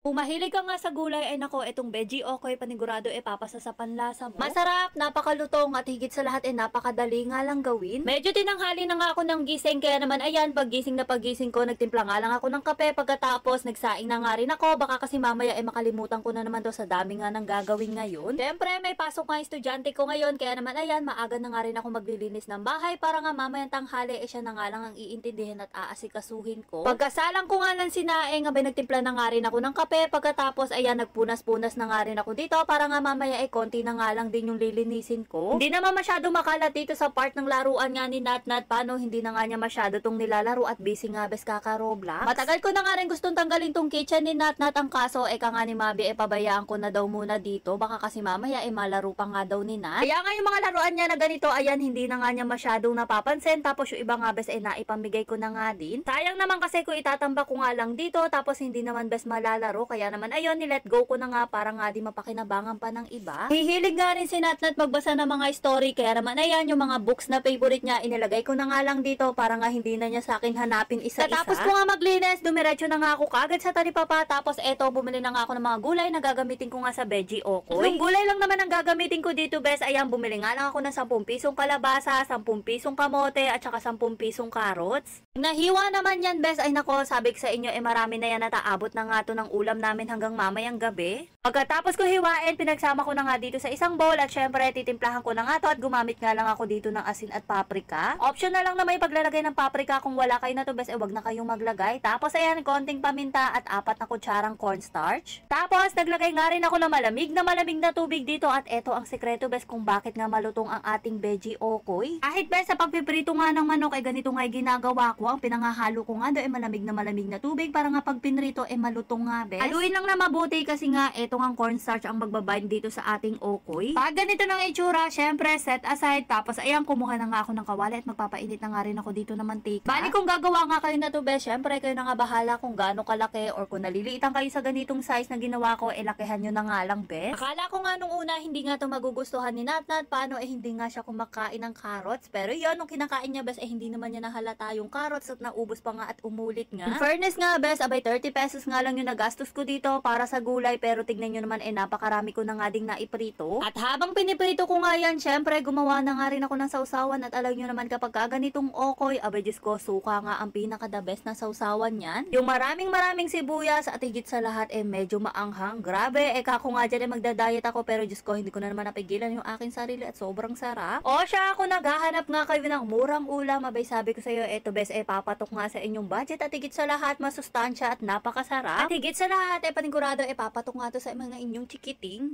Kung mahilig ka nga sa gulay ay nako, itong veggie okoy panigurado papasa sa panlasa mo. Masarap, napakalutong at higit sa lahat napakadali nga lang gawin. Medyo tinanghali na nga ako ng gising kaya naman ayan, paggising na paggising ko, nagtimpla nga lang ako ng kape pagkatapos nagsaing na nga rin ako. Baka kasi mamaya makalimutan ko na naman to sa dami nga ng gagawin ngayon. Siyempre may pasok nga estudyante ko ngayon kaya naman ayan, maaga na nga rin ako maglilinis ng bahay para nga mamayang tanghali siya na nga lang ang iintindihin at aasikasuhin ko. Pagkasalang ko nga lang sinaing, abay nagtimpla na nga rin ako ng kape. Pagkatapos ayan, nagpunas-punas na nga rin ako dito para nga mamaya konti na nga lang din yung lilinisin ko. Hindi naman masyado makalat dito sa part ng laruan nga ni Natnat. Paano hindi na nga niya masyado tong nilalaro at busy nga bes kaka-Roblox. Matagal ko na nga rin gustong tanggalin tong kitchen ni Natnat. Ang kaso ka nga ni Mabi pabayaan ko na daw muna dito. Baka kasi mamaya malaro pa nga daw ni Nat. Kaya nga yung mga laruan niya na ganito ayan, hindi na nga niya masyadong napapansin. Tapos yung iba nga bes naipamigay ko na nga din. Sayang naman kasi kung itatambak ko nga lang dito tapos hindi naman bes malalaro. Kaya naman ayun, nilet go ko na nga para nga di mapakinabangan pa ng iba. Hihilig nga rin si Natnat magbasa ng mga story. Kaya naman ayan, yung mga books na favorite niya, inilagay ko na nga lang dito para nga hindi na niya sa akin hanapin isa-isa. Tapos ko nga maglinis, dumiretso na nga ako kagad sa talipapa. Tapos eto, bumili na nga ako ng mga gulay na gagamitin ko nga sa veggie okoy. Yung gulay lang naman ang gagamitin ko dito bes. Ayan, bumili nga lang ako ng 10 pisong kalabasa, 10 pisong kamote at saka 10 pisong carrots. Nahiwa naman yan bes. Ay nako, sabi ko sa inyo marami na yan, nataabot na nga to ng ulam namin hanggang mamayang gabi. Pagkatapos ko hiwain, pinagsama ko na nga dito sa isang bowl at syempre titimplahan ko na nga to at gumamit nga lang ako dito ng asin at paprika. Optional lang na may paglalagay ng paprika. Kung wala kayo na to bes, wag na kayong maglagay. Tapos ayan, konting paminta at 4 na kutsarang cornstarch. Tapos naglagay nga rin ako ng malamig na tubig dito at eto ang sekreto bes kung bakit nga malutong ang ating veggie okoy. Kahit bes sa pagpiprito nga ng manok ganito nga ginagawa ko. Ang pinangahalo ko nga do malamig na tubig para nga pag pinrito malutong nga bes. Haluin lang na mabuti kasi nga eto nga cornstarch ang magbabind dito sa ating okoy. Pag ganito ng itsura, syempre set aside. Tapos ayan, kumuha na nga ako ng kawali at magpapainit na nga rin ako dito ng mantika. Bali kung gagawa nga kayo na to bes, syempre kayo na nga bahala kung gaano kalaki or kung naliliitan kayo sa ganitong size na ginawa ko, lakihan nyo na nga lang bes. Akala ko nga nung una hindi nga to magugustuhan ni Natnat. Paano hindi nga siya kumakain ng carrots. Pero yun, nung kinakain niya bes hindi naman niya nahalata yung carrots at naubos pa nga at umulit nga. In fairness nga bes, abay 30 pesos nga lang yung nagastos ko dito para sa gulay. Pero tignan nyo naman napakarami ko na nga ding naiprito. At habang piniprito ko nga yan, syempre gumawa na nga rin ako ng sausawan. At alam nyo naman kapag ganitong okoy, abay Diyos ko, suka nga ang pinaka the best na sausawan yan. Yung maraming sibuyas at higit sa lahat medyo maanghang. Grabe, kako nga dyan magda-diet ako pero Diyos ko, hindi ko na naman napigilan yung aking sarili at sobrang sarap. O siya, ako naghahanap nga kayo ng murang ulam. Abay sabi ko sa'yo, eto best papatok nga sa inyong budget at higit sa lahat masustansya at napakasarap. At higit sa lahat panigurado papatok nga to sa mga inyong chikiting.